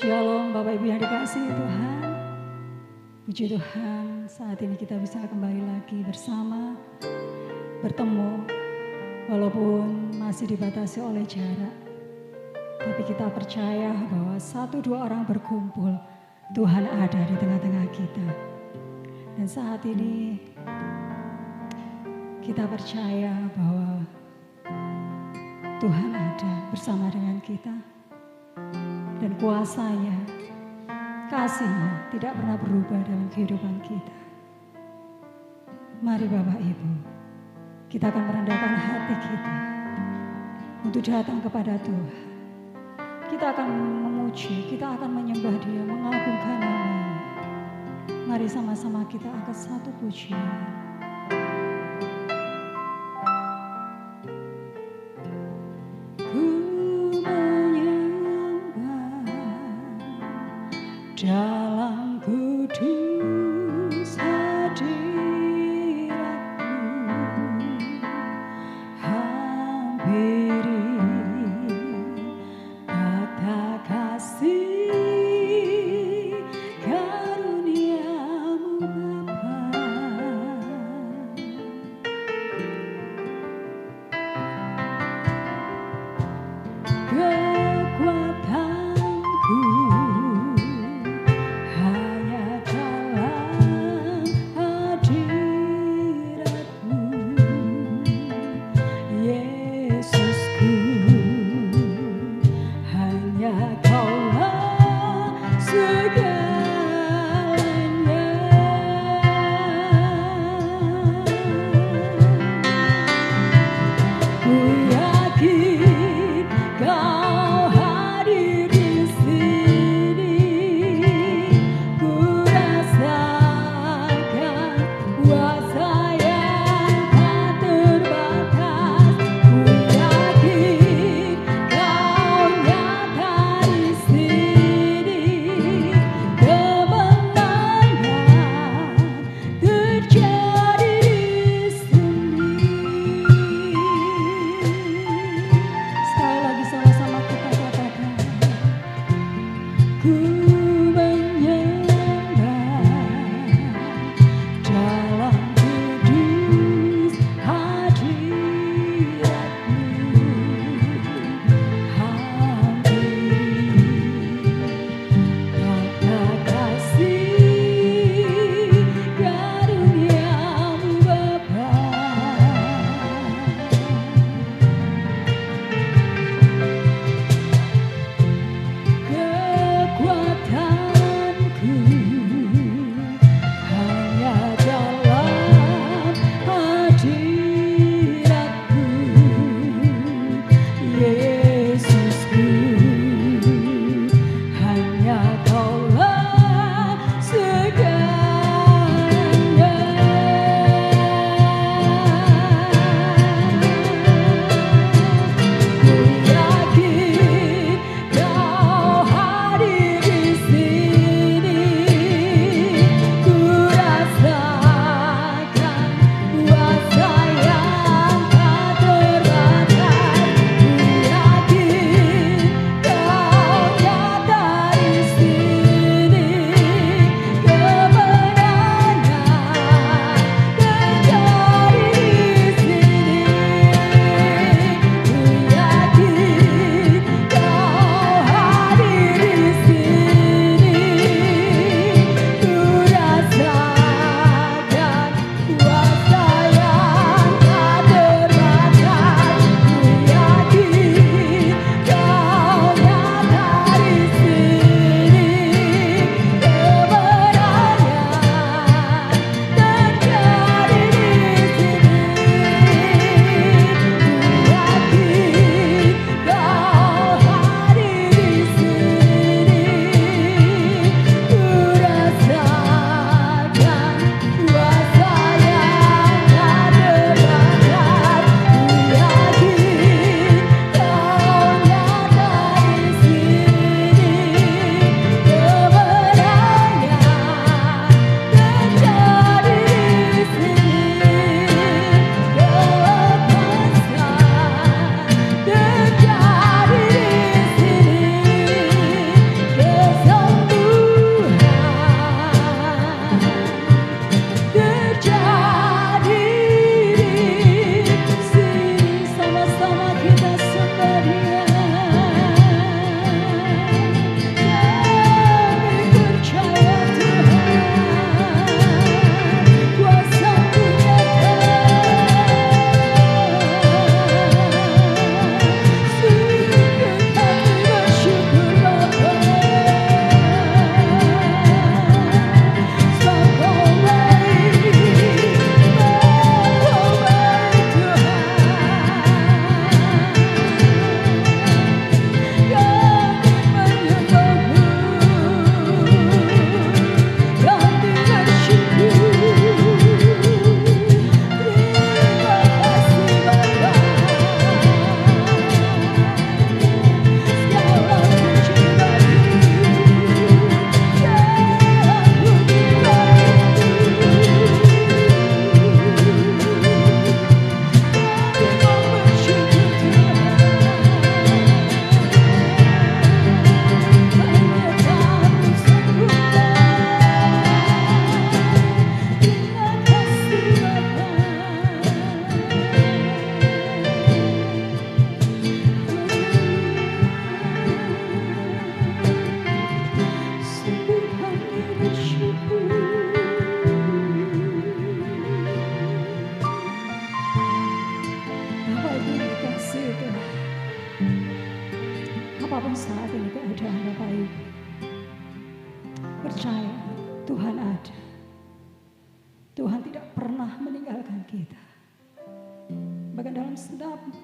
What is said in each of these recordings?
Shalom Bapak Ibu yang dikasihi Tuhan. Puji Tuhan, saat ini kita bisa kembali lagi bersama, bertemu, walaupun masih dibatasi oleh jarak. Tapi kita percaya bahwa 1-2 orang berkumpul, Tuhan ada di tengah-tengah kita. Dan saat ini kita percaya bahwa Tuhan ada bersama dengan kita. Dan kuasanya, kasihnya tidak pernah berubah dalam kehidupan kita. Mari Bapak Ibu, kita akan merendahkan hati kita untuk datang kepada Tuhan. Kita akan memuji, kita akan menyembah Dia, mengagungkan nama-Nya. Mari sama-sama kita angkat satu pujian. Dalam kudus hadirat-Mu, hampiri tata kasih karunia-Mu Bapa. Kekuatanku Yesus.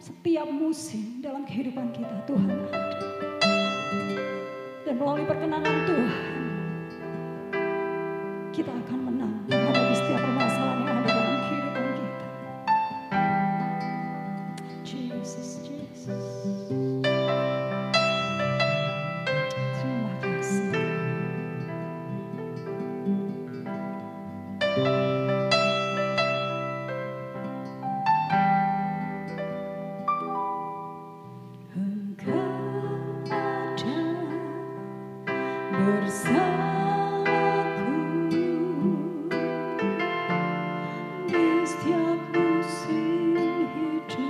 setiap musim dalam kehidupan kita. Tuhan ada. Dan melalui perkenanan Tuhan, kita akan menang menghadapi setiap permasalahan yang ada dalam kehidupan kita. Jesus, Jesus. Terima kasih. Engkau ada bersamaku di setiap musim hidupku.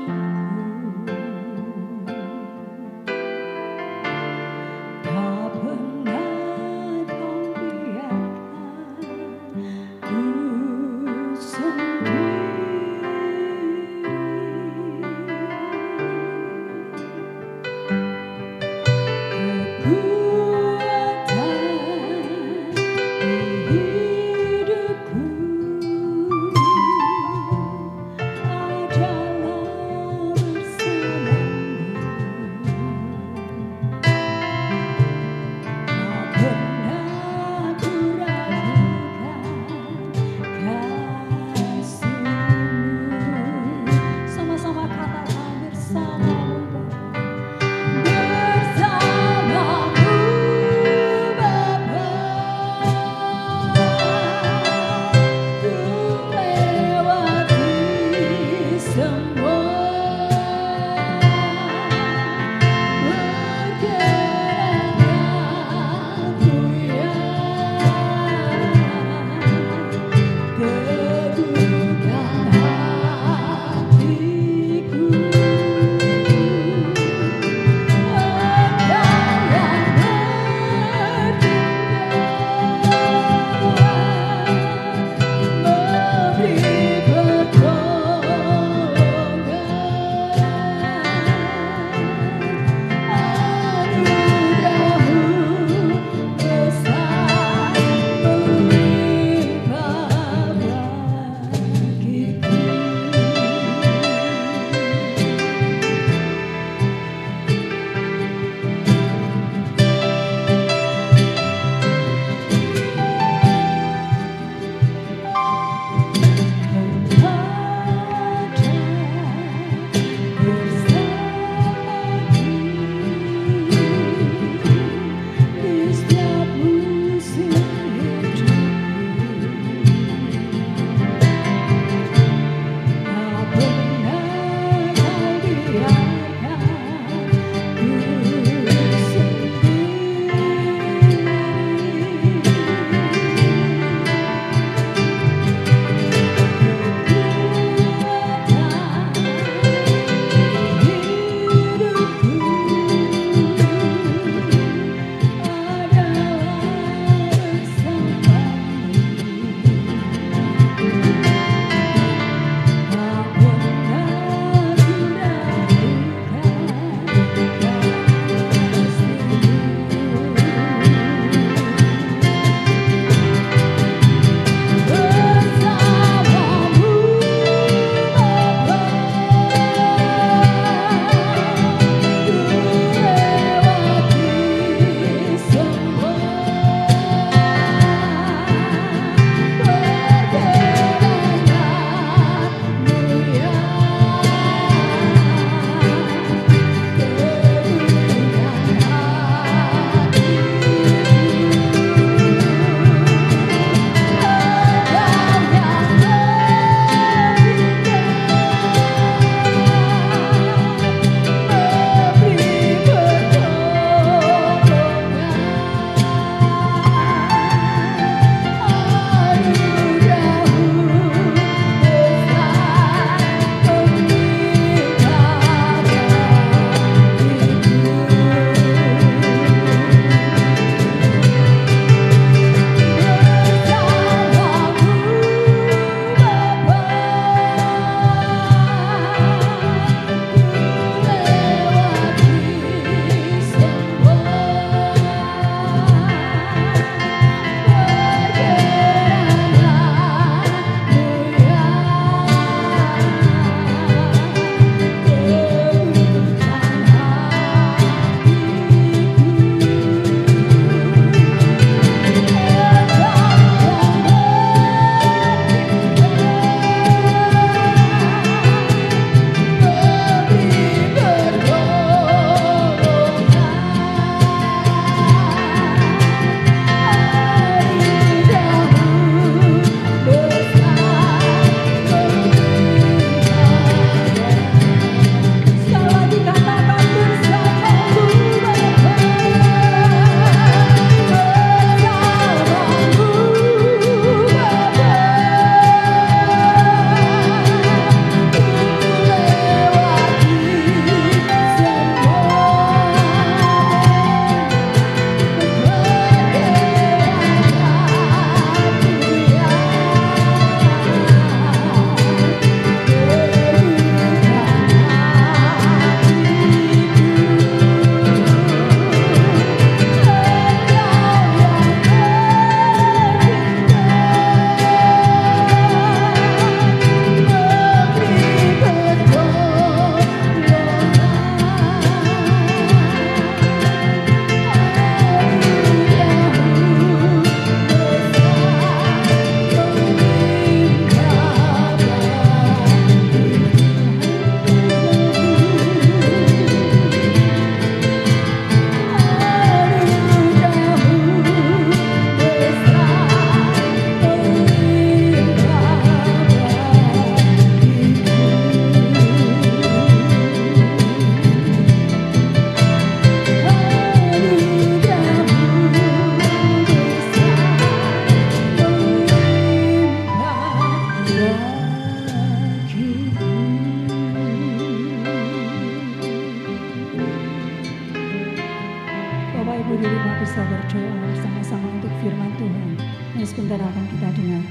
Ibu Rima bisa berdoa bersama-sama untuk firman Tuhan yang sebentar akan kita dengar.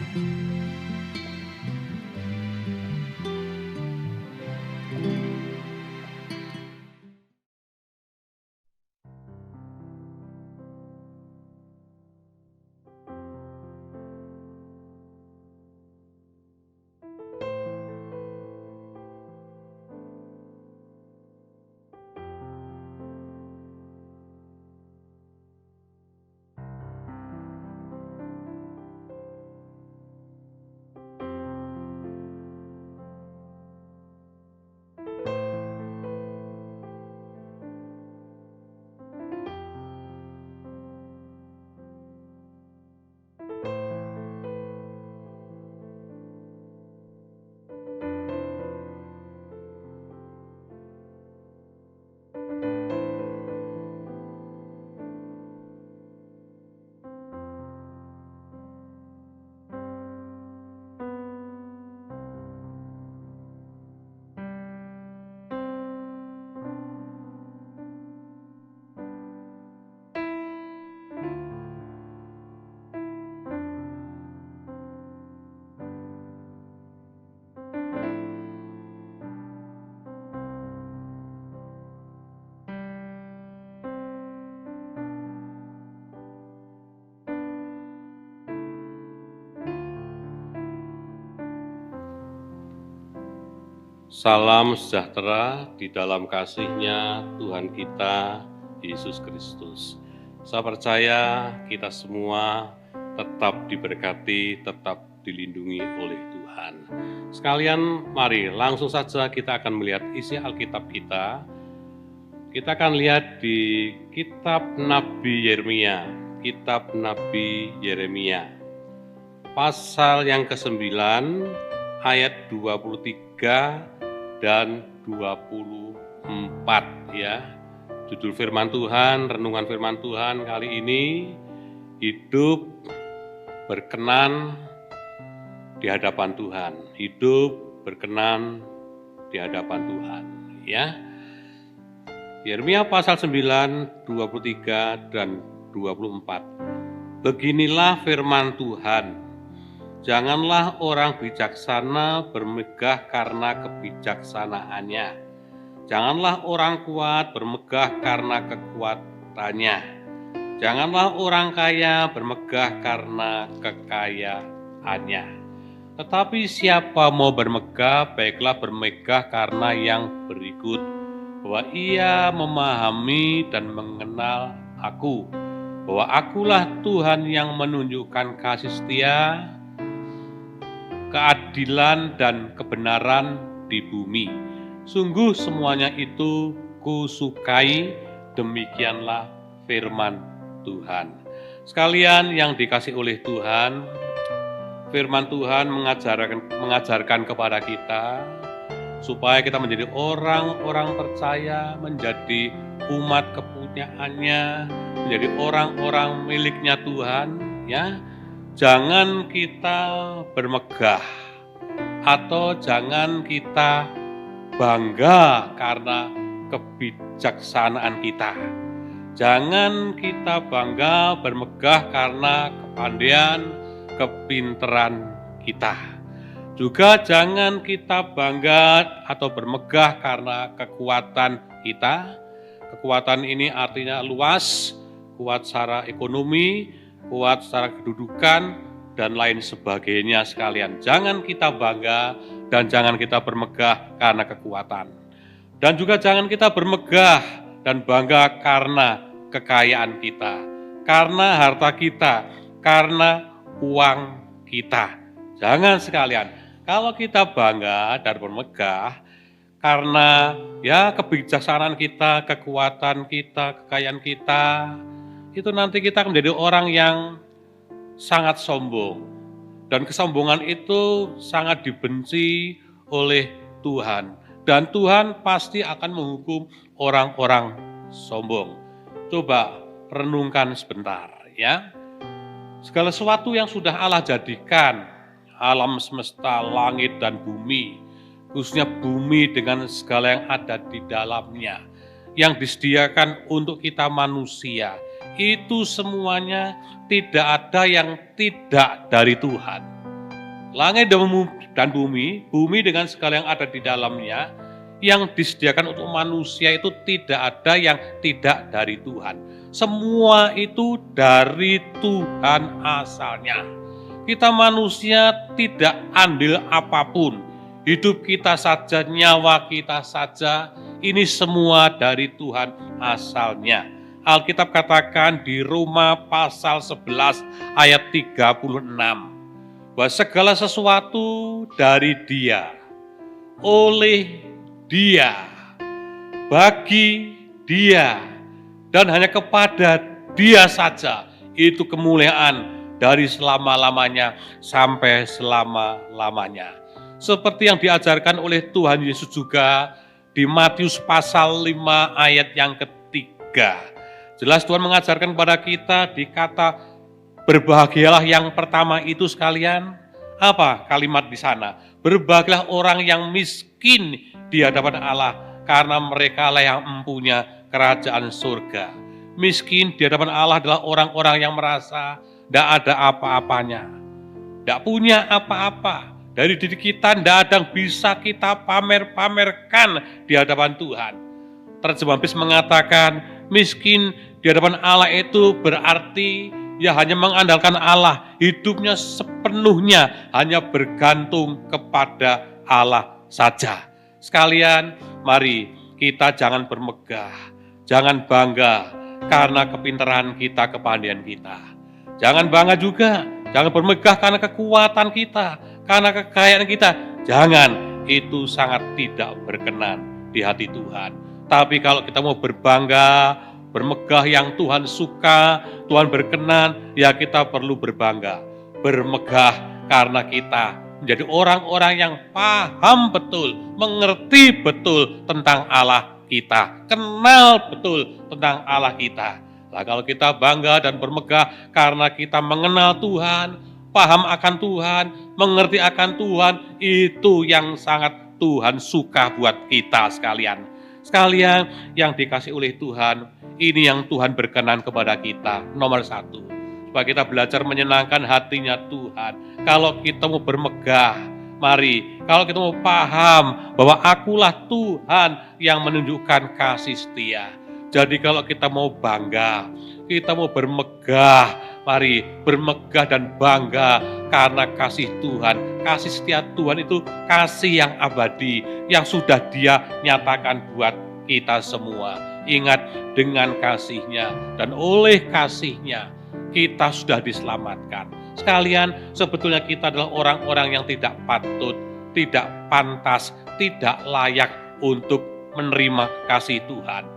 Salam sejahtera di dalam kasih-Nya Tuhan kita, Yesus Kristus. Saya percaya kita semua tetap diberkati, tetap dilindungi oleh Tuhan. Sekalian, mari langsung saja kita akan melihat isi Alkitab kita. Kita akan lihat di kitab Nabi Yeremia, kitab Nabi Yeremia. Pasal yang ke-9, ayat 23 dan 24 ya. Judul firman Tuhan, renungan firman Tuhan kali ini, hidup berkenan di hadapan Tuhan. Hidup berkenan di hadapan Tuhan ya. Yeremia pasal 9, 23 dan 24. Beginilah firman Tuhan. Janganlah orang bijaksana bermegah karena kebijaksanaannya. Janganlah orang kuat bermegah karena kekuatannya. Janganlah orang kaya bermegah karena kekayaannya. Tetapi siapa mau bermegah, baiklah bermegah karena yang berikut, bahwa ia memahami dan mengenal aku, bahwa akulah Tuhan yang menunjukkan kasih setia, keadilan dan kebenaran di bumi. Sungguh semuanya itu kusukai, demikianlah firman Tuhan. Sekalian yang dikasih oleh Tuhan, firman Tuhan mengajarkan kepada kita supaya kita menjadi orang-orang percaya, menjadi umat kepunyaannya, menjadi orang-orang miliknya Tuhan ya. Jangan kita bermegah atau jangan kita bangga karena kebijaksanaan kita. Jangan kita bangga bermegah karena kepandaian, kepinteran kita. Juga jangan kita bangga atau bermegah karena kekuatan kita. Kekuatan ini artinya luas, kuat secara ekonomi, kuat secara kedudukan, dan lain sebagainya sekalian. Jangan kita bangga dan jangan kita bermegah karena kekuatan. Dan juga jangan kita bermegah dan bangga karena kekayaan kita, karena harta kita, karena uang kita. Jangan sekalian. Kalau kita bangga dan bermegah karena ya kebijaksanaan kita, kekuatan kita, kekayaan kita, itu nanti kita akan menjadi orang yang sangat sombong. Dan kesombongan itu sangat dibenci oleh Tuhan. Dan Tuhan pasti akan menghukum orang-orang sombong. Coba renungkan sebentar ya. Segala sesuatu yang sudah Allah jadikan, alam semesta, langit dan bumi, khususnya bumi dengan segala yang ada di dalamnya, yang disediakan untuk kita manusia, itu semuanya tidak ada yang tidak dari Tuhan. Langit dan bumi, bumi dengan segala yang ada di dalamnya, yang disediakan untuk manusia itu tidak ada yang tidak dari Tuhan. Semua itu dari Tuhan asalnya. Kita manusia tidak andil apapun. Hidup kita saja, nyawa kita saja, ini semua dari Tuhan asalnya. Alkitab katakan di Roma pasal 11 ayat 36, bahwa segala sesuatu dari Dia, oleh Dia, bagi Dia, dan hanya kepada Dia saja, itu kemuliaan dari selama-lamanya sampai selama-lamanya. Seperti yang diajarkan oleh Tuhan Yesus juga di Matius pasal 5 ayat yang ketiga. Jelas Tuhan mengajarkan kepada kita di kata berbahagialah yang pertama itu sekalian. Apa kalimat di sana? Berbahagialah orang yang miskin di hadapan Allah, karena mereka lah yang mempunyai kerajaan surga. Miskin di hadapan Allah adalah orang-orang yang merasa tidak ada apa-apanya, tidak punya apa-apa. Dari diri kita tidak ada yang bisa kita pamer-pamerkan di hadapan Tuhan. Terjemahan bis mengatakan miskin di hadapan Allah itu berarti ya hanya mengandalkan Allah, hidupnya sepenuhnya hanya bergantung kepada Allah saja. Sekalian, mari kita jangan bermegah, jangan bangga karena kepintaran kita, kepandaian kita. Jangan bangga juga, jangan bermegah karena kekuatan kita, karena kekayaan kita. Jangan, itu sangat tidak berkenan di hati Tuhan. Tapi kalau kita mau berbangga, bermegah yang Tuhan suka, Tuhan berkenan, ya kita perlu berbangga. Bermegah karena kita menjadi orang-orang yang paham betul, mengerti betul tentang Allah kita, kenal betul tentang Allah kita. Nah, kalau kita bangga dan bermegah karena kita mengenal Tuhan, paham akan Tuhan, mengerti akan Tuhan, itu yang sangat Tuhan suka buat kita sekalian. Sekalian yang dikasih oleh Tuhan, ini yang Tuhan berkenan kepada kita. Nomor satu, supaya kita belajar menyenangkan hatinya Tuhan. Kalau kita mau bermegah, mari. Kalau kita mau paham bahwa akulah Tuhan yang menunjukkan kasih setia. Jadi kalau kita mau bangga, kita mau bermegah, mari bermegah dan bangga karena kasih Tuhan. Kasih setia Tuhan itu kasih yang abadi, yang sudah Dia nyatakan buat kita semua. Ingat, dengan kasih-Nya dan oleh kasih-Nya kita sudah diselamatkan. Sekalian, sebetulnya kita adalah orang-orang yang tidak patut, tidak pantas, tidak layak untuk menerima kasih Tuhan.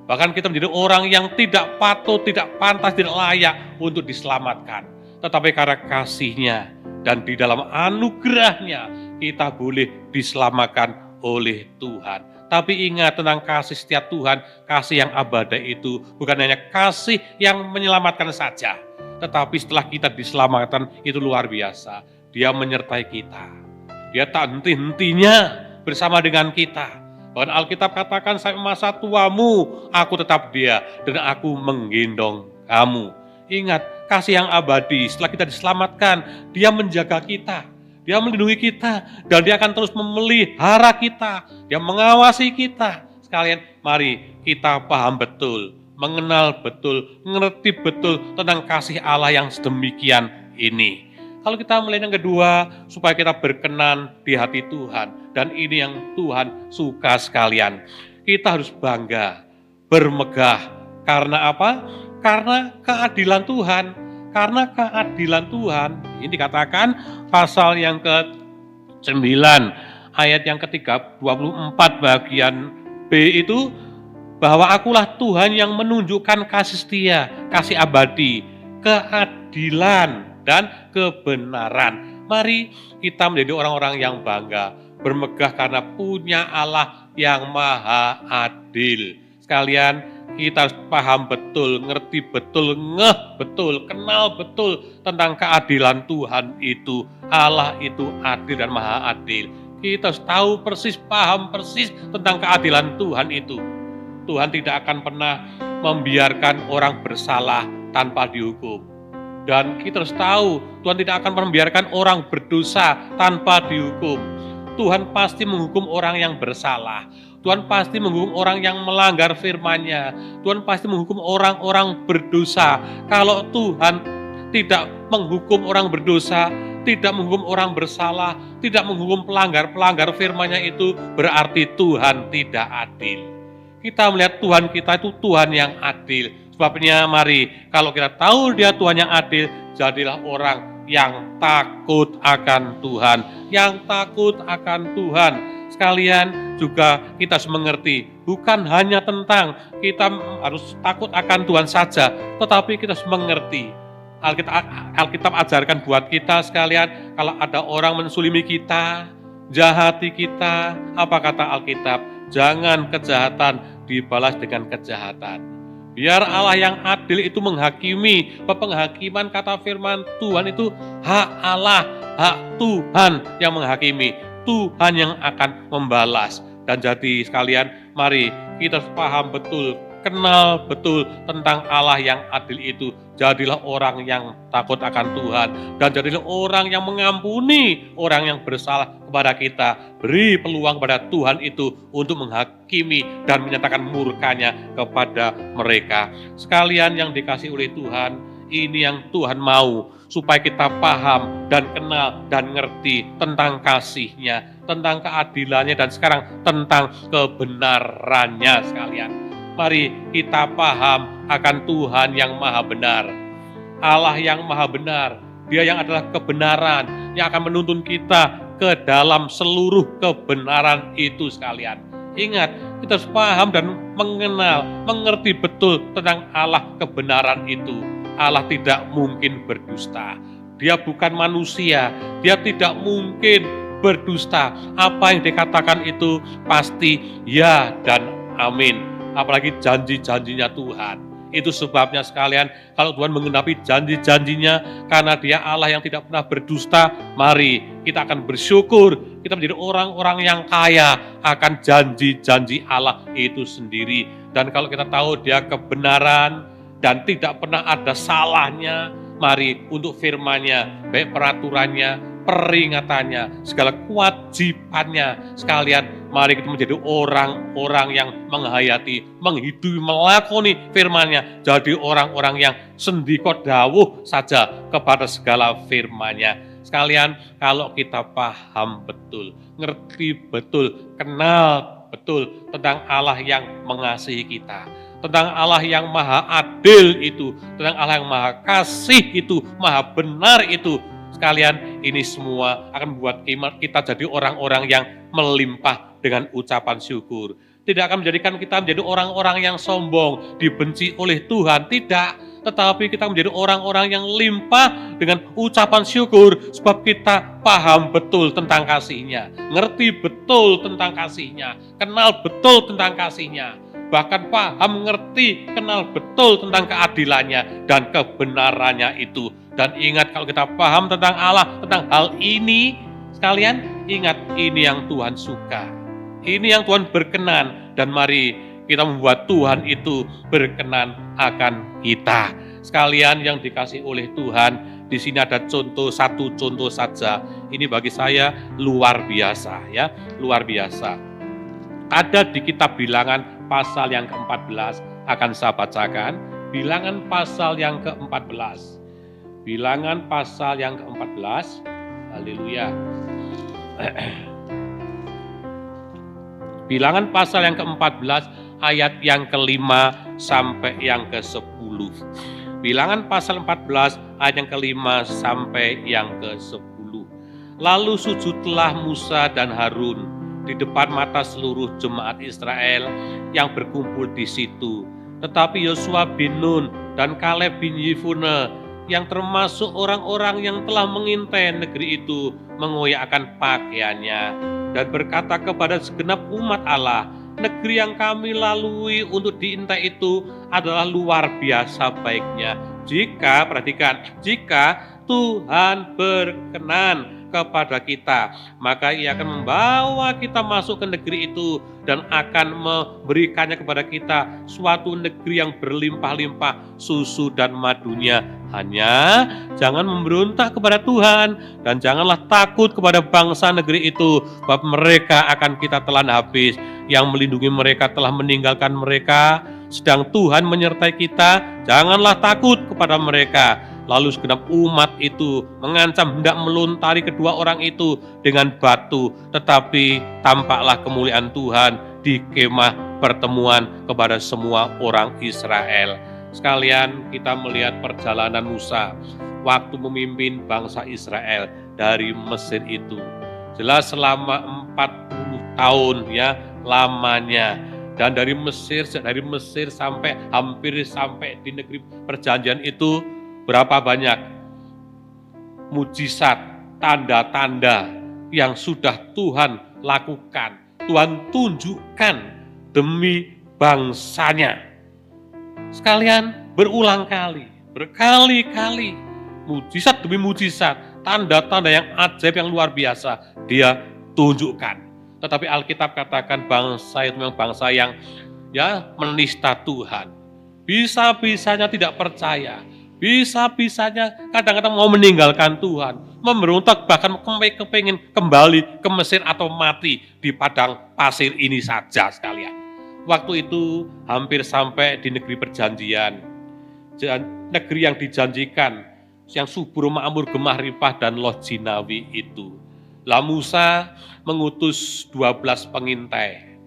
Bahkan kita menjadi orang yang tidak patut, tidak pantas, tidak layak untuk diselamatkan. Tetapi karena kasih-Nya dan di dalam anugerah-Nya kita boleh diselamatkan oleh Tuhan. Tapi ingat tentang kasih setiap Tuhan, kasih yang abadi itu bukan hanya kasih yang menyelamatkan saja. Tetapi setelah kita diselamatkan itu luar biasa. Dia menyertai kita. Dia tak henti-hentinya bersama dengan kita. Bahkan Alkitab katakan sampai masa tuamu aku tetap Dia dan aku menggendong kamu. Ingat, kasih yang abadi setelah kita diselamatkan, Dia menjaga kita. Dia melindungi kita dan Dia akan terus memelihara kita. Dia mengawasi kita. Sekalian, mari kita paham betul, mengenal betul, mengerti betul tentang kasih Allah yang sedemikian ini. Kalau kita melihat yang kedua, supaya kita berkenan di hati Tuhan. Dan ini yang Tuhan suka sekalian. Kita harus bangga, bermegah. Karena apa? Karena keadilan Tuhan. Karena keadilan Tuhan. Ini dikatakan pasal yang ke-9, ayat yang ke-24 bagian B itu, bahwa akulah Tuhan yang menunjukkan kasih setia, kasih abadi, keadilan, dan kebenaran. Mari kita menjadi orang-orang yang bangga, bermegah karena punya Allah yang maha adil. Sekalian, kita harus paham betul, ngerti betul, ngeh betul, kenal betul tentang keadilan Tuhan itu. Allah itu adil dan maha adil. Kita harus tahu persis, paham persis tentang keadilan Tuhan itu. Tuhan tidak akan pernah membiarkan orang bersalah tanpa dihukum. Dan kita harus tahu, Tuhan tidak akan membiarkan orang berdosa tanpa dihukum. Tuhan pasti menghukum orang yang bersalah. Tuhan pasti menghukum orang yang melanggar firman-Nya. Tuhan pasti menghukum orang-orang berdosa. Kalau Tuhan tidak menghukum orang berdosa, tidak menghukum orang bersalah, tidak menghukum pelanggar firman-Nya, itu berarti Tuhan tidak adil. Kita melihat Tuhan kita itu Tuhan yang adil. Sebabnya mari, kalau kita tahu Dia Tuhan yang adil, jadilah orang yang takut akan Tuhan, yang takut akan Tuhan. Sekalian juga kita harus mengerti, bukan hanya tentang kita harus takut akan Tuhan saja, tetapi kita harus mengerti. Alkitab ajarkan buat kita sekalian, kalau ada orang mensulimi kita, jahati kita, apa kata Alkitab? Jangan kejahatan dibalas dengan kejahatan. Biar Allah yang adil itu menghakimi. Penghakiman kata firman Tuhan itu hak Allah, hak Tuhan yang menghakimi. Tuhan yang akan membalas. Dan jadi sekalian, mari kita paham betul, kenal betul tentang Allah yang adil itu. Jadilah orang yang takut akan Tuhan. Dan jadilah orang yang mengampuni orang yang bersalah kepada kita. Beri peluang kepada Tuhan itu untuk menghakimi dan menyatakan murkanya kepada mereka. Sekalian yang dikasihi oleh Tuhan, ini yang Tuhan mau. Supaya kita paham dan kenal dan ngerti tentang kasih-Nya, tentang keadilannya, dan sekarang tentang kebenarannya sekalian. Mari kita paham akan Tuhan yang maha benar. Allah yang maha benar. Dia yang adalah kebenaran, yang akan menuntun kita ke dalam seluruh kebenaran itu sekalian. Ingat, kita harus paham dan mengenal, mengerti betul tentang Allah kebenaran itu. Allah tidak mungkin berdusta. Dia bukan manusia, Dia tidak mungkin berdusta. Apa yang dikatakan itu pasti ya dan amin. Apalagi janji-janjinya Tuhan. Itu sebabnya sekalian, kalau Tuhan menggenapi janji-janjinya, karena Dia Allah yang tidak pernah berdusta, mari kita akan bersyukur. Kita menjadi orang-orang yang kaya akan janji-janji Allah itu sendiri. Dan kalau kita tahu Dia kebenaran dan tidak pernah ada salahnya, mari untuk firman-Nya, baik peraturannya, peringatannya, segala kewajibannya sekalian, mari kita menjadi orang-orang yang menghayati, menghidupi, melakoni firman-Nya, jadi orang-orang yang sendiko dawuh saja kepada segala firman-Nya. Sekalian, kalau kita paham betul, ngerti betul, kenal betul tentang Allah yang mengasihi kita, tentang Allah yang maha adil itu, tentang Allah yang maha kasih itu, maha benar itu, sekalian, ini semua akan membuat kita jadi orang-orang yang melimpah dengan ucapan syukur. Tidak akan menjadikan kita menjadi orang-orang yang sombong, dibenci oleh Tuhan, tidak. Tetapi kita menjadi orang-orang yang limpah dengan ucapan syukur, sebab kita paham betul tentang kasih-Nya, ngerti betul tentang kasih-Nya, kenal betul tentang kasih-Nya, bahkan paham, ngerti, kenal betul tentang keadilannya dan kebenarannya itu. Dan ingat, kalau kita paham tentang Allah, tentang hal ini, sekalian, ingat, ini yang Tuhan suka. Ini yang Tuhan berkenan. Dan mari kita membuat Tuhan itu berkenan akan kita. Sekalian yang dikasihi oleh Tuhan, di sini ada satu contoh saja. Ini bagi saya luar biasa, ya, luar biasa. Ada di kitab Bilangan pasal yang ke-14, akan saya bacakan. Bilangan pasal yang ke-14. Bilangan pasal yang ke-14, haleluya. Bilangan pasal yang ke-14, ayat yang ke-5 sampai yang ke-10. Bilangan pasal 14, ayat yang ke-5 sampai yang ke-10. Lalu sujudlah Musa dan Harun di depan mata seluruh jemaat Israel yang berkumpul di situ. Tetapi Yosua bin Nun dan Kaleb bin Yefune, yang termasuk orang-orang yang telah mengintai negeri itu, mengoyakkan pakaiannya dan berkata kepada segenap umat Allah, negeri yang kami lalui untuk diintai itu adalah luar biasa baiknya. Perhatikan, jika Tuhan berkenan kepada kita, maka Ia akan membawa kita masuk ke negeri itu dan akan memberikannya kepada kita suatu negeri yang berlimpah-limpah susu dan madunya. Hanya jangan memberontak kepada Tuhan dan janganlah takut kepada bangsa negeri itu, sebab mereka akan kita telan habis. Yang melindungi mereka telah meninggalkan mereka, sedang Tuhan menyertai kita. Janganlah takut kepada mereka. Lalu segenap umat itu mengancam hendak melontari kedua orang itu dengan batu, tetapi tampaklah kemuliaan Tuhan di kemah pertemuan kepada semua orang Israel. Sekalian, kita melihat perjalanan Musa waktu memimpin bangsa Israel dari Mesir itu. Jelas selama 40 tahun ya lamanya. Dan dari Mesir sampai hampir sampai di negeri perjanjian itu, berapa banyak mujizat, tanda-tanda yang sudah Tuhan lakukan, Tuhan tunjukkan demi bangsanya. Sekalian, berulang kali, berkali-kali, mujizat demi mujizat, tanda-tanda yang ajaib yang luar biasa Dia tunjukkan. Tetapi Alkitab katakan bangsa itu memang bangsa yang ya menista Tuhan. Bisa-bisanya tidak percaya. Bisa-bisanya kadang-kadang mau meninggalkan Tuhan, memberontak, bahkan kepingin kembali ke Mesir atau mati di padang pasir ini saja sekalian. Waktu itu hampir sampai di negeri perjanjian, negeri yang dijanjikan, yang subur makmur gemah ripah dan loh jinawi itu. Lah Musa mengutus 12 pengintai.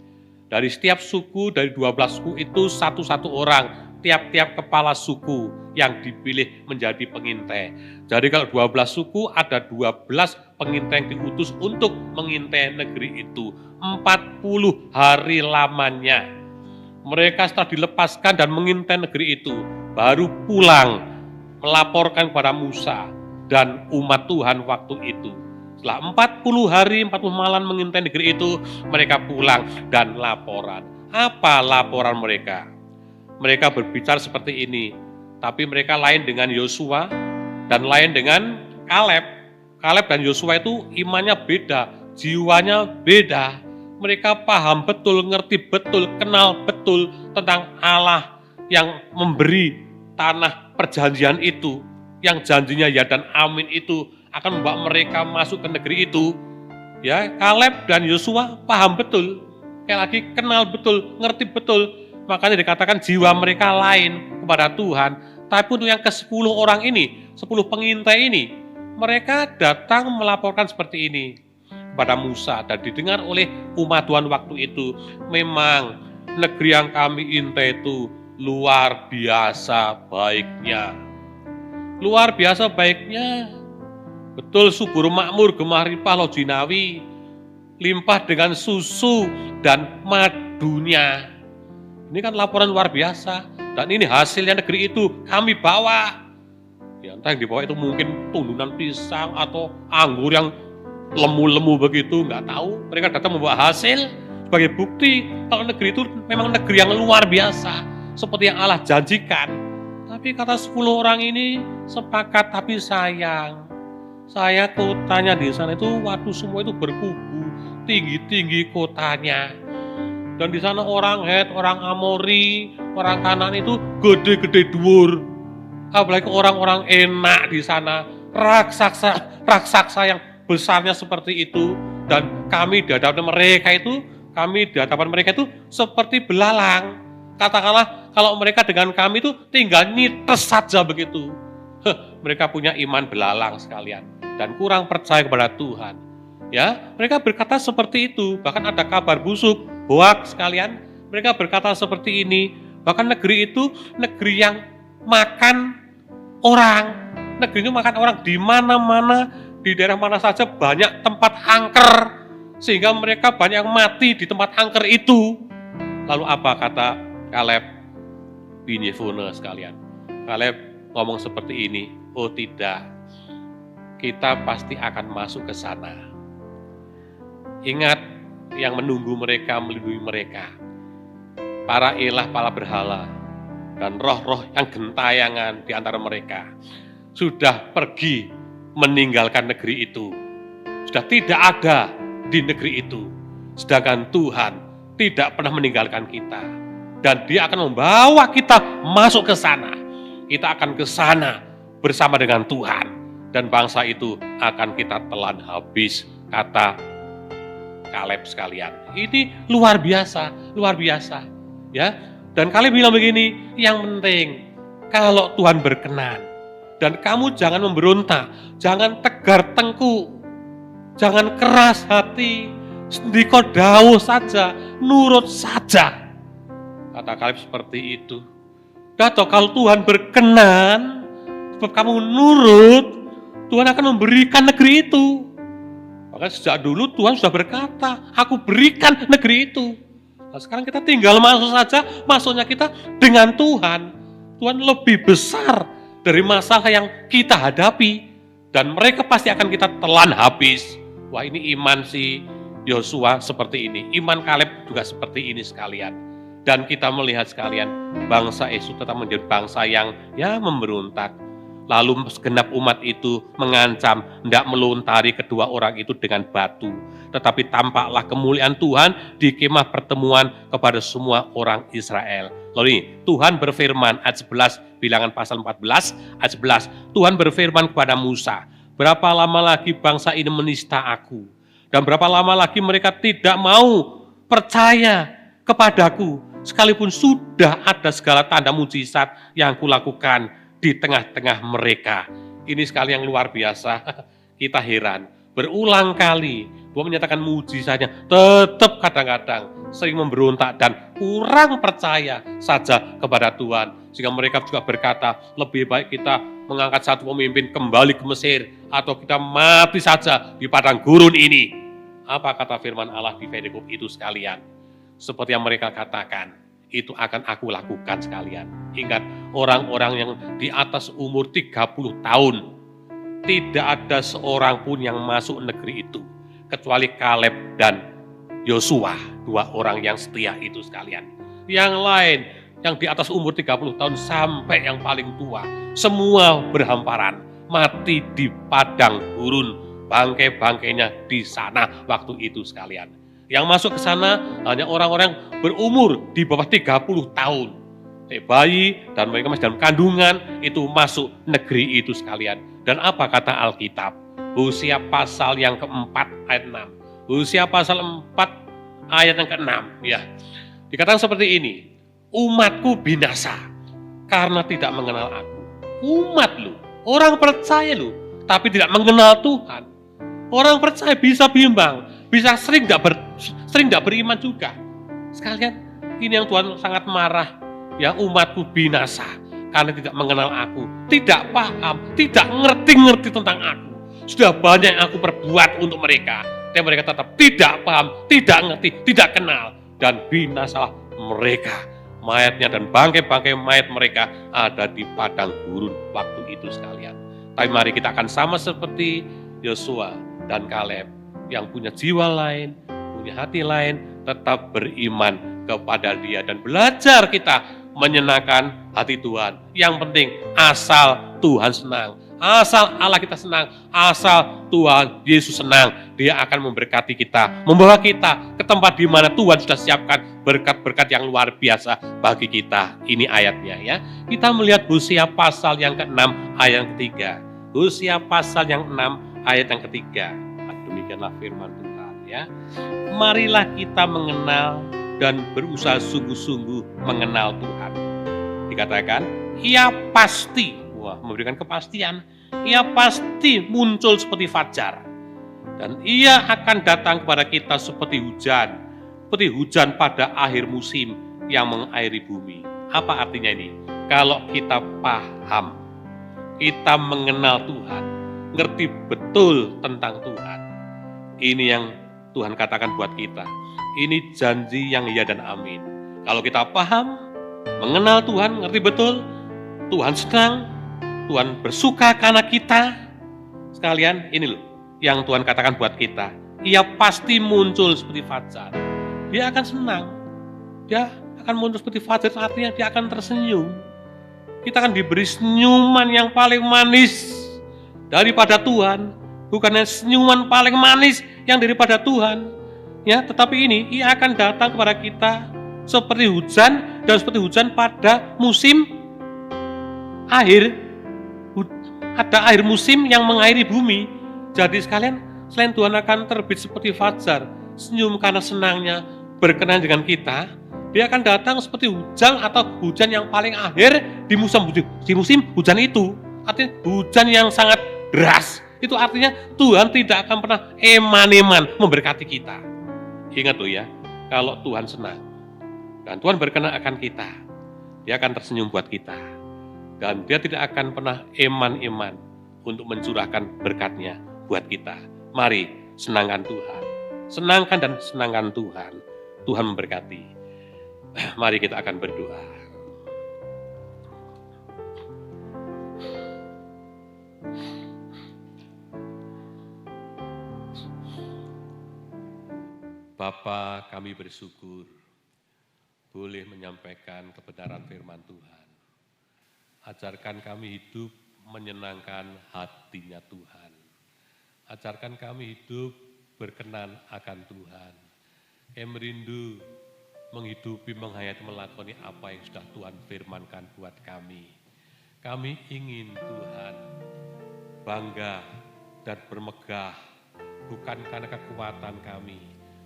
Dari setiap suku, dari 12 suku itu satu-satu orang, tiap-tiap kepala suku yang dipilih menjadi pengintai. Jadi kalau 12 suku ada 12 pengintai yang diutus untuk mengintai negeri itu. 40 hari lamanya. Mereka setelah dilepaskan dan mengintai negeri itu, baru pulang melaporkan kepada Musa dan umat Tuhan waktu itu. Setelah 40 hari, 40 malam mengintai negeri itu, mereka pulang dan laporan. Apa laporan mereka? Mereka berbicara seperti ini, tapi mereka lain dengan Yosua dan lain dengan Kaleb. Kaleb dan Yosua itu imannya beda, jiwanya beda. Mereka paham betul, ngerti betul, kenal betul tentang Allah yang memberi tanah perjanjian itu, yang janjinya ya dan amin itu akan membawa mereka masuk ke negeri itu. Ya, Kaleb dan Yosua paham betul, kayak lagi kenal betul, ngerti betul. Makanya dikatakan jiwa mereka lain kepada Tuhan. Tapi untuk yang ke-10 orang ini, 10 pengintai ini, mereka datang melaporkan seperti ini kepada Musa dan didengar oleh umat Tuhan waktu itu. Memang negeri yang kami intai itu luar biasa baiknya. Luar biasa baiknya. Betul subur makmur gemah ripah loh jinawi, limpah dengan susu dan madunya. Ini kan laporan luar biasa, dan ini hasilnya negeri itu kami bawa. Ya, entah yang dibawa itu mungkin tundunan pisang atau anggur yang lemu-lemu begitu, nggak tahu. Mereka datang membawa hasil sebagai bukti kalau negeri itu memang negeri yang luar biasa, seperti yang Allah janjikan. Tapi kata 10 orang ini sepakat, tapi sayang, saya kotanya di sana itu, waduh semua itu berkubu, tinggi-tinggi kotanya. Dan di sana orang Het, orang Amori, orang Kanaan itu gede-gede dhuwur. Apalagi orang-orang enak di sana, raksasa yang besarnya seperti itu. Dan kami di hadapan mereka itu seperti belalang. Katakanlah kalau mereka dengan kami itu tinggal nites saja begitu. Mereka punya iman belalang sekalian dan kurang percaya kepada Tuhan. Ya, mereka berkata seperti itu. Bahkan ada kabar busuk, hoaks sekalian. Mereka berkata seperti ini. Bahkan negeri itu negeri yang makan orang. Negeri itu makan orang di mana-mana, di daerah mana saja banyak tempat angker. Sehingga mereka banyak yang mati di tempat angker itu. Lalu apa kata Kaleb bin Yefune sekalian? Kaleb ngomong seperti ini, oh tidak, kita pasti akan masuk ke sana. Ingat yang menunggu mereka, melindungi mereka. Para ilah, para berhala, dan roh-roh yang gentayangan di antara mereka sudah pergi meninggalkan negeri itu. sudah tidak ada di negeri itu. Sedangkan Tuhan tidak pernah meninggalkan kita. Dan Dia akan membawa kita masuk ke sana. Kita akan ke sana bersama dengan Tuhan. Dan bangsa itu akan kita telan habis, kata Kaleb sekalian. Ini luar biasa, luar biasa. Ya. Dan Kaleb bilang begini, yang penting kalau Tuhan berkenan. Dan kamu jangan memberontak, jangan tegar tengkuk, jangan keras hati, ndiko dawuh saja, nurut saja. Kata Kaleb seperti itu. Dato kalau Tuhan berkenan, sebab kamu nurut, Tuhan akan memberikan negeri itu. Maka sejak dulu Tuhan sudah berkata, aku berikan negeri itu. Nah, sekarang kita tinggal masuk saja, masuknya kita dengan Tuhan. Tuhan lebih besar dari masalah yang kita hadapi. Dan mereka pasti akan kita telan habis. Wah, ini iman si Yosua seperti ini. Iman Kaleb juga seperti ini sekalian. Dan kita melihat sekalian, bangsa Israel tetap menjadi bangsa yang memberontak. Lalu segenap umat itu mengancam hendak melontari kedua orang itu dengan batu. Tetapi tampaklah kemuliaan Tuhan di kemah pertemuan kepada semua orang Israel. Lalu ini, Tuhan berfirman, ayat 11, bilangan pasal 14, ayat 11. Tuhan berfirman kepada Musa, berapa lama lagi bangsa ini menista aku? Dan berapa lama lagi mereka tidak mau percaya kepadaku? Sekalipun sudah ada segala tanda mujizat yang kulakukan di tengah-tengah mereka. Ini sekali yang luar biasa. Kita heran. Berulang kali Tuhan menyatakan mujizatnya, tetap kadang-kadang sering memberontak dan kurang percaya saja kepada Tuhan. Sehingga mereka juga berkata, lebih baik kita mengangkat satu pemimpin kembali ke Mesir, atau kita mati saja di padang gurun ini. Apa kata firman Allah di Fedekop itu sekalian? Seperti yang mereka katakan, itu akan aku lakukan sekalian. Ingat, orang-orang yang di atas umur 30 tahun, tidak ada seorang pun yang masuk negeri itu, kecuali Kaleb dan Yosua, dua orang yang setia itu sekalian. Yang lain, yang di atas umur 30 tahun sampai yang paling tua, semua berhamparan, mati di padang gurun, bangkai-bangkainya di sana waktu itu sekalian. Yang masuk ke sana hanya orang-orang berumur di bawah 30 tahun. Bayi dan mereka masih dalam kandungan itu masuk negeri itu sekalian. Dan apa kata Alkitab? Hosea pasal yang keempat ayat 6. Hosea pasal 4 ayat yang ke-6. Ya. Dikatakan seperti ini. Umatku binasa karena tidak mengenal aku. Umat lu, orang percaya lu, tapi tidak mengenal Tuhan. Orang percaya bisa bimbang, bisa sering tidak beriman juga. Sekalian, ini yang Tuhan sangat marah. Ya, umatku binasa karena tidak mengenal aku, tidak paham, tidak ngerti tentang aku. Sudah banyak yang aku perbuat untuk mereka, tapi mereka tetap tidak paham, tidak ngerti, tidak kenal, dan binasalah mereka. Mayatnya dan bangkai-bangkai mayat mereka ada di padang gurun waktu itu sekalian. Tapi mari kita akan sama seperti Yosua dan Kaleb yang punya jiwa lain, punya hati lain, tetap beriman kepada Dia dan belajar kita menyenangkan hati Tuhan. Yang penting asal Tuhan senang, asal Allah kita senang, asal Tuhan Yesus senang, Dia akan memberkati kita, membawa kita ke tempat di mana Tuhan sudah siapkan berkat-berkat yang luar biasa bagi kita. Ini ayatnya ya. Kita melihat Hosea pasal yang ke-6 ayat yang ketiga. Hosea pasal yang 6 ayat yang ketiga. Demikianlah firman Tuhan ya. Marilah kita mengenal dan berusaha sungguh-sungguh mengenal Tuhan. Dikatakan, Ia pasti, memberikan kepastian, Ia pasti muncul seperti fajar. Dan Ia akan datang kepada kita seperti hujan pada akhir musim yang mengairi bumi. Apa artinya ini? Kalau kita paham, kita mengenal Tuhan, ngerti betul tentang Tuhan. Ini yang Tuhan katakan buat kita. Ini janji yang ya dan amin. Kalau kita paham, mengenal Tuhan, ngerti betul, Tuhan senang, Tuhan bersuka karena kita. Sekalian, ini loh yang Tuhan katakan buat kita. Ia pasti muncul seperti fajar. Dia akan senang. Dia akan muncul seperti fajar, artinya dia akan tersenyum. Kita akan diberi senyuman yang paling manis daripada Tuhan. bukannya senyuman paling manis yang daripada Tuhan. Ya, tetapi ini Ia akan datang kepada kita seperti hujan dan seperti hujan pada musim akhir. Ada akhir musim yang mengairi bumi. Jadi sekalian, selain Tuhan akan terbit seperti fajar, senyum karena senangnya berkenan dengan kita, Dia akan datang seperti hujan atau hujan yang paling akhir di musim hujan itu. Artinya hujan yang sangat deras. Itu artinya Tuhan tidak akan pernah eman-eman memberkati kita. Ingat loh ya, kalau Tuhan senang dan Tuhan berkenan akan kita, Dia akan tersenyum buat kita. Dan Dia tidak akan pernah eman-eman untuk mencurahkan berkat-Nya buat kita. Mari senangkan Tuhan. Senangkan dan senangkan Tuhan. Tuhan memberkati. Mari kita akan berdoa. Bapa, kami bersyukur boleh menyampaikan kebenaran firman Tuhan. Ajarkan kami hidup menyenangkan hatinya Tuhan. Ajarkan kami hidup berkenan akan Tuhan. Kami merindu menghidupi, menghayati, melakoni apa yang sudah Tuhan firmankan buat kami. Kami ingin Tuhan bangga dan bermegah, bukan karena kekuatan kami,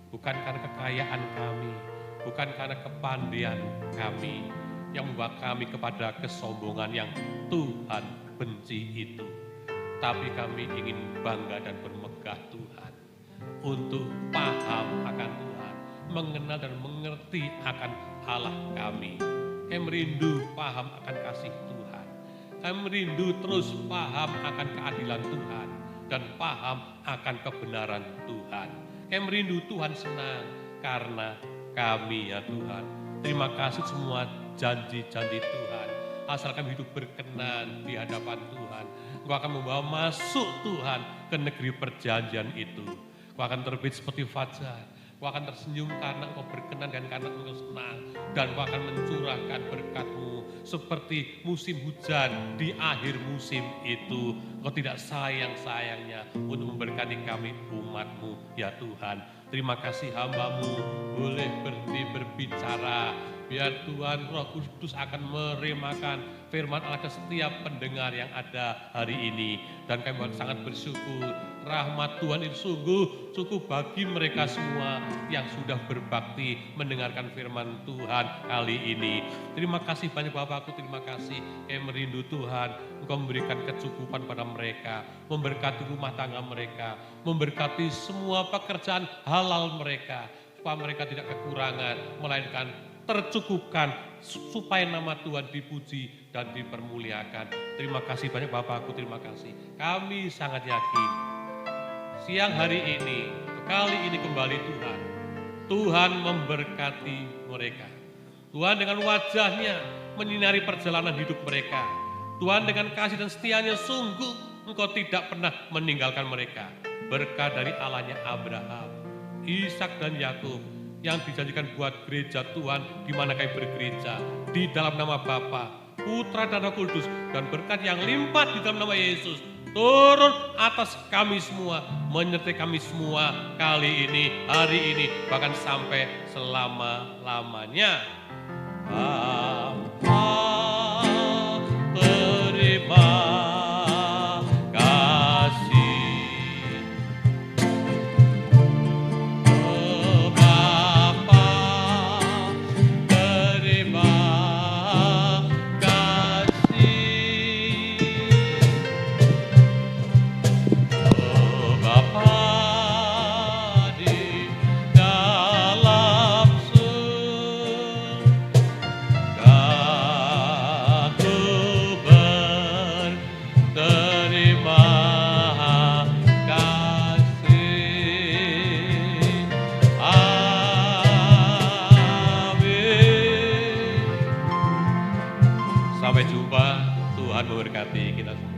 bukan karena kekayaan kami, bukan karena kepandaian kami, yang membawa kami kepada kesombongan yang Tuhan benci itu. Tapi kami ingin bangga dan bermegah Tuhan, untuk paham akan Tuhan, mengenal dan mengerti akan Allah kami. Kami merindu paham akan kasih Tuhan. Kami merindu terus paham akan keadilan Tuhan dan paham akan kebenaran Tuhan. Kami merindu Tuhan senang karena kami ya Tuhan. Terima kasih semua janji-janji Tuhan. Asal kami hidup berkenan di hadapan Tuhan, Engkau akan membawa masuk Tuhan ke negeri perjanjian itu. Engkau akan terbit seperti fajar. Engkau akan tersenyum karena Engkau berkenan dan karena Engkau senang. Dan Engkau akan mencurahkan berkat-Mu seperti musim hujan di akhir musim itu. Engkau tidak sayang-sayangnya untuk memberkati kami umat-Mu ya Tuhan. Terima kasih hamba-Mu boleh berhenti berbicara. Biar Tuhan Roh Kudus akan meremakan firman Allah ke setiap pendengar yang ada hari ini. Dan kami sangat bersyukur, rahmat Tuhan itu sungguh bagi mereka semua yang sudah berbakti mendengarkan firman Tuhan kali ini. Terima kasih banyak Bapakku, terima kasih. Kami merindu Tuhan, Engkau memberikan kecukupan pada mereka, memberkati rumah tangga mereka, memberkati semua pekerjaan halal mereka, supaya mereka tidak kekurangan, melainkan tercukupkan supaya nama Tuhan dipuji dan dipermuliakan. Terima kasih banyak Bapakku, terima kasih. Kami sangat yakin siang hari ini, kali ini kembali Tuhan memberkati mereka. Tuhan dengan wajah-Nya menyinari perjalanan hidup mereka. Tuhan dengan kasih dan setianya sungguh Engkau tidak pernah meninggalkan mereka. Berkat dari Allahnya Abraham, Ishak dan Yakub yang dijanjikan buat gereja Tuhan di mana kami bergereja di dalam nama Bapa, Putra dan Roh Kudus, dan berkat yang limpah di dalam nama Yesus turun atas kami semua, menyertai kami semua kali ini, hari ini, bahkan sampai selama-lamanya. Bapa, terima Sampai jumpa, Tuhan memberkati kita semua.